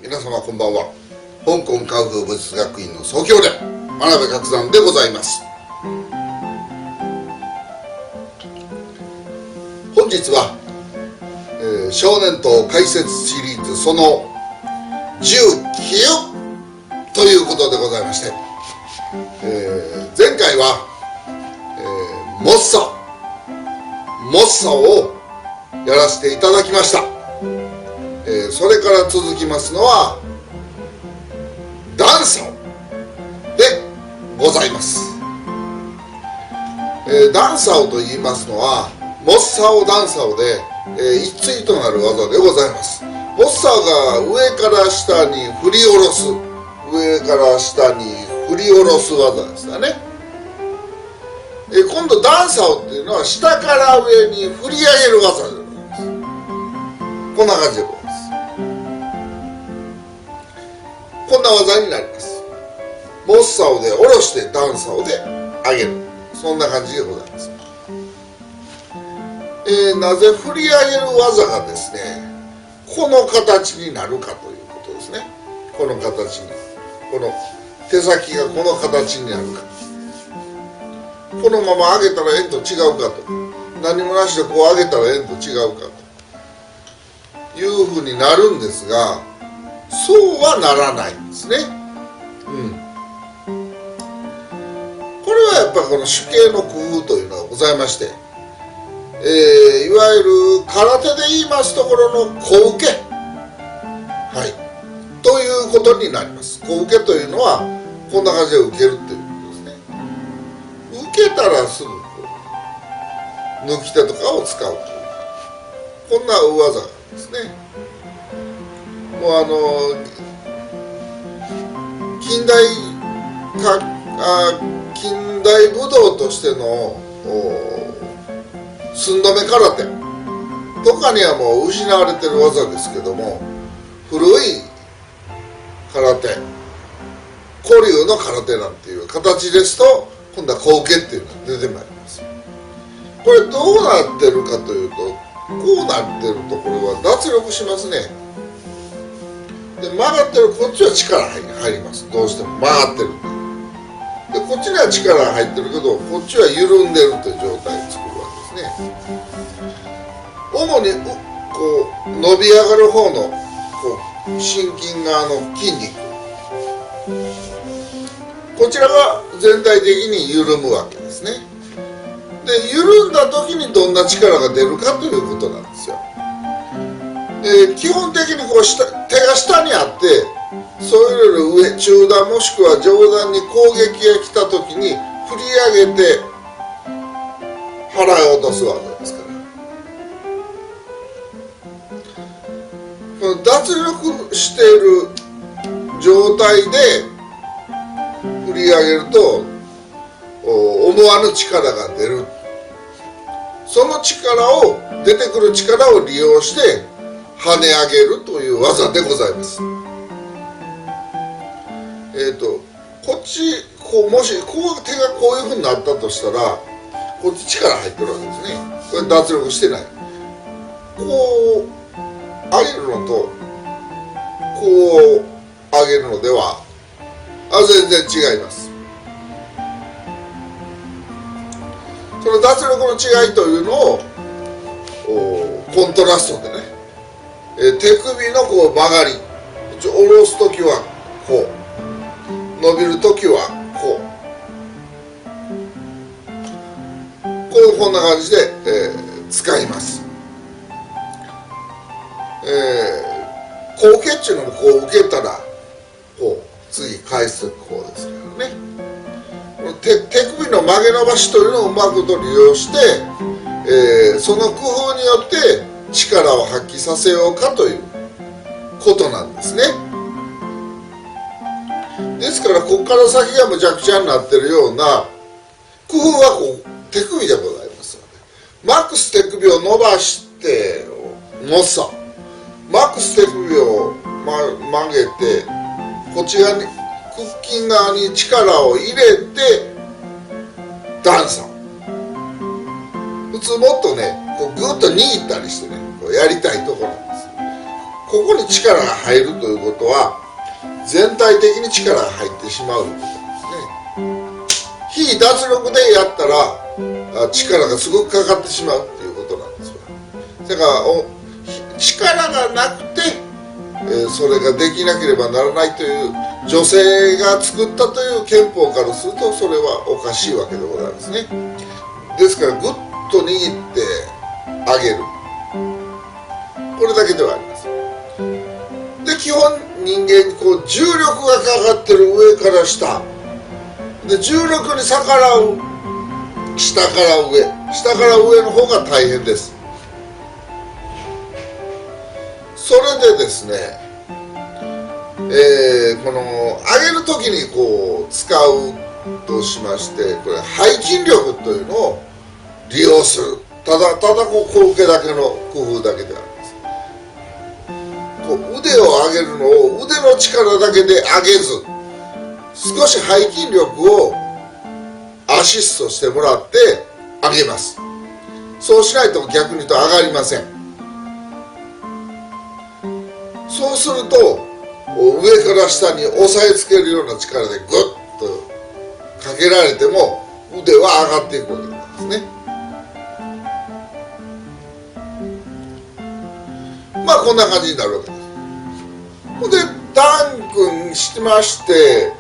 皆様こんばんは。香港カンフー武術学院の総教練真鍋勝山でございます。本日は、少年党解説シリーズその19ということでございまして、前回は、モッサをやらせていただきました。それから続きますのはダンサオでございます。ダンサオと言いますのはモッサオダンサオで、一対となる技でございます。モッサが上から下に振り下ろす、上から下に振り下ろす技でしたね。今度ダンサオっていうのは下から上に振り上げる技でございます。こんな感じでございます。こんな技になります。モッサオで下ろしてダンサオで上げる、そんな感じでございます。なぜ振り上げる技がですねこの形になるかということですね。この形に、この手先がこの形になるか、このまま上げたら円と違うかと、何もなしでこう上げたら円と違うかというふうになるんですが、そうはならないんですね。これはやっぱりこの手形の工夫というのがございまして、いわゆる空手で言いますところの小受け、ということになります。小受けというのはこんな感じで受けるっていうことですね。受けたらすぐこう抜き手とかを使うという、こんな技がですね。もう近代武道としての寸止め空手とかにはもう失われてる技ですけども、古い空手、古流の空手なんていう形ですと今度は小受けっていうのが出てまいります。これどうなってるかというと、こうなってるところは脱力しますね。で曲がってるこっちは力入ります。どうしても曲がってるんで、こっちには力が入ってるけどこっちは緩んでるという状態を作るわけですね。主にこう伸び上がる方のこう心筋側の筋肉、こちらが全体的に緩むわけですね。で緩んだ時にどんな力が出るかということなんですよ。基本的にこう手が下にあって、それより上、中段もしくは上段に攻撃が来た時に振り上げて払い落とすわけですから、この脱力している状態で振り上げると思わぬ力が出る。その出てくる力を利用して跳ね上げるという技でございます。こっちもし手がこういうふうになったとしたら、こっち力入ってるわけですね。これ脱力してない。こう上げるのとこう上げるのでは全然違います。その脱力の違いというのをコントラストでね、手首のこう曲がり、下ろす時はこう、伸びる時はこう、こんな感じで、使います。こう受けっていうのもこう受けたらこう次返す方ですからね。手首の曲げ伸ばしというのをうまくと利用して、その工夫によって力を発揮させようかということなんですね。ですからここから先がむちゃくちゃになってるような工夫はこう手首でございますので、マックス手首を伸ばしてモッサ、マックス手首を曲げてこっち側に腹筋側に力を入れてダンサー、普通もっとねこうグッと握ったりしてねこうやりたいところなんです。ここに力が入るということは全体的に力が入ってしまうということですね。非脱力でやったら力がすごくかかってしまうということなんですよ。だから力がなくて、それができなければならないという女性が作ったという憲法からするとそれはおかしいわけでございますね。ですからグッと握ってあげる、これだけではあります。で基本人間にこう重力がかかってる上から下で、重力に逆らう下から上、下から上の方が大変です。それでですね、この上げる時にこう使うとしまして、これ背筋力というのを利用する、ただこう受けだけの工夫だけであります。こう腕を上げるのを腕の力だけで上げず、少し背筋力をアシストしてもらって上げます。そうしないと逆に言うと上がりません。そうすると上から下に押さえつけるような力でグッとかけられても腕は上がっていくわけなんですね。まあこんな感じになるわけです。ほんでダンクしまして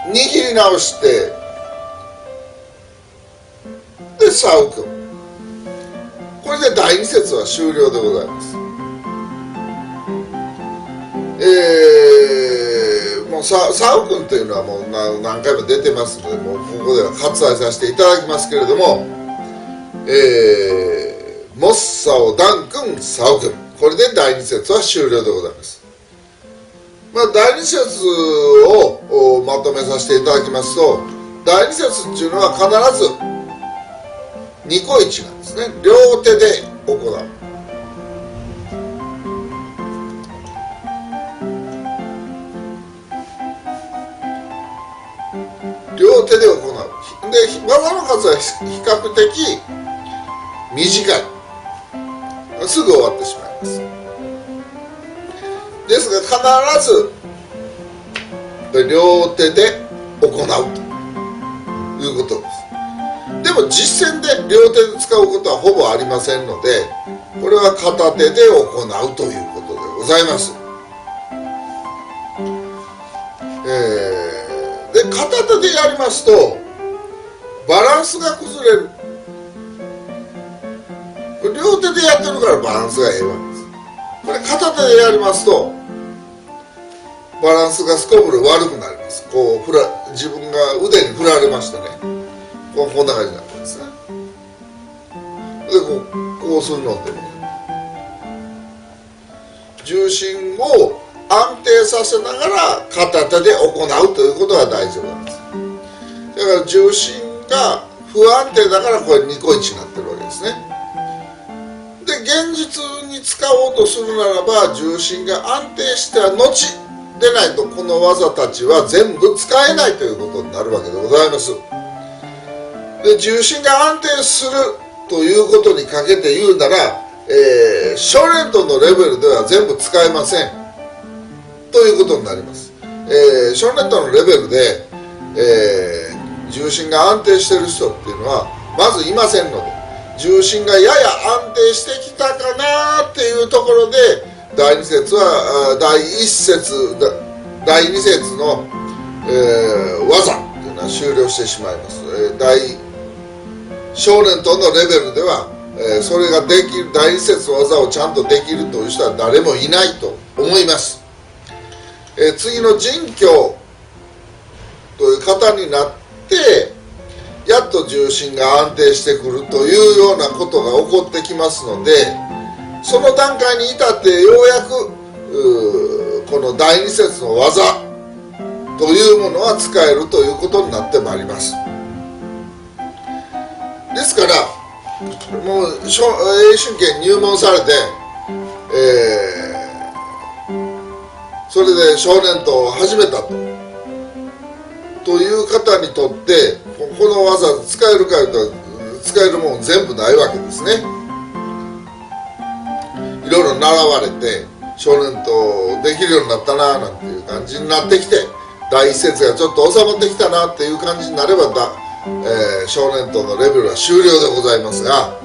握り直してでサウ君、これで第2節は終了でございます。もうサウ君というのはもう何回も出てますので、もうここでは割愛させていただきますけれども、モッサオダン君サウ君、これで第2節は終了でございます。まあ、第2節をまとめさせていただきますと、第2節っていうのは必ずニコイチなんですね。両手で行う。両手で行う。で、技の数は比較的短い。すぐ終わってしまいます。ですが必ず両手で行うということです。でも実践で両手で使うことはほぼありませんので、これは片手で行うということでございます。で片手でやりますとバランスが崩れる。両手でやってるからバランスがええわけです。これ片手でやりますとバランスがすこぶる悪くなります。こう自分が腕に振られましてね、こんな感じになるんですね。でこうするので重心を安定させながら片手で行うということが大事なんです。だから重心が不安定だからこれニコイチになってるわけですね。で現実に使おうとするならば重心が安定した後でないとこの技たちは全部使えないということになるわけでございます。で重心が安定するということにかけて言うなら、小練度のレベルでは全部使えませんということになります。小練度のレベルで、重心が安定している人っていうのはまずいませんので、重心がやや安定してきたかなっていうところで第2節は第1節第2節の、技っていうのは終了してしまいます。小練度のレベルでは、それができる第2節の技をちゃんとできるという人は誰もいないと思います。次の人教という方になってやっと重心が安定してくるというようなことが起こってきますので、その段階に至ってようやくこの第2節の技というものは使えるということになってまいります。ですからもう英春圏入門されて、それで少年とを始めたという方にとってこの技使えるかというと使えるもん全部ないわけですね。いろいろ習われて少年とできるようになったななんていう感じになってきて、第一節がちょっと収まってきたなっていう感じになれば少年とのレベルは終了でございますが、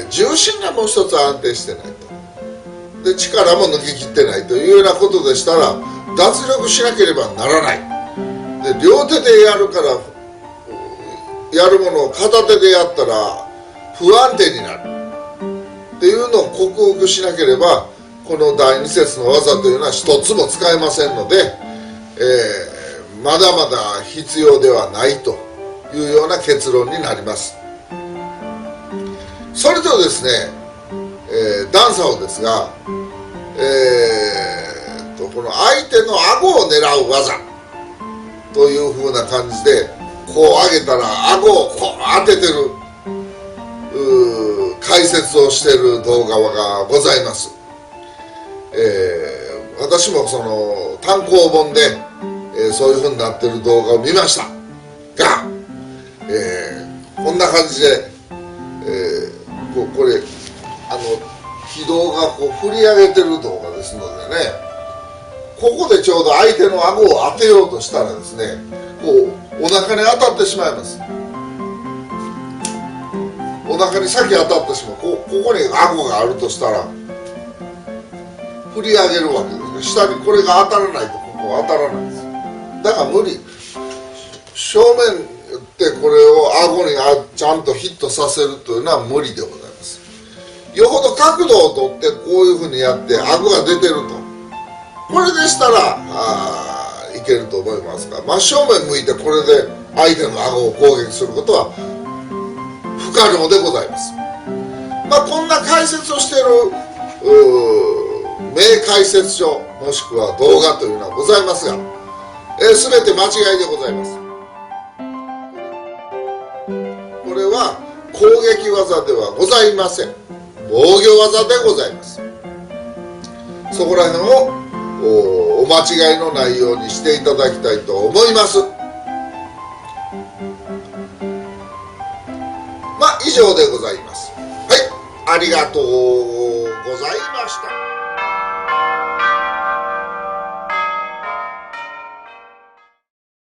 重心がもう一つ安定してないと、で力も抜ききってないというようなことでしたら、脱力しなければならない。で両手でやるから、やるものを片手でやったら不安定になるっていうのを克服しなければ、この第二節の技というのは一つも使えませんので、まだまだ必要ではないというような結論になります。それとですね、段差をですが、この相手の顎を狙う技というふうな感じで、こう上げたら顎をこう当ててる解説をしている動画がございます。私もその単行本で、そういうふうになってる動画を見ましたが、こんな感じで、これ軌道がこう振り上げてる動画ですのでね、ここでちょうど相手の顎を当てようとしたらですね、こうお腹に当たってしまいます。お腹に先当たってしまう。ここに顎があるとしたら振り上げるわけですね。下にこれが当たらないとここ当たらないんです。だから無理。正面ってこれを顎にちゃんとヒットさせるというのは無理でございます。よほど角度をとってこういうふうにやって顎が出てると、これでしたらいけると思いますが、真正面向いてこれで相手の顎を攻撃することは不可能でございます。こんな解説をしている名解説書もしくは動画というのはございますが、全て間違いでございます。これは攻撃技ではございません。防御技でございます。そこら辺をお間違いのないようにしていただきたいと思います。以上でございます。はい、ありがとうございました。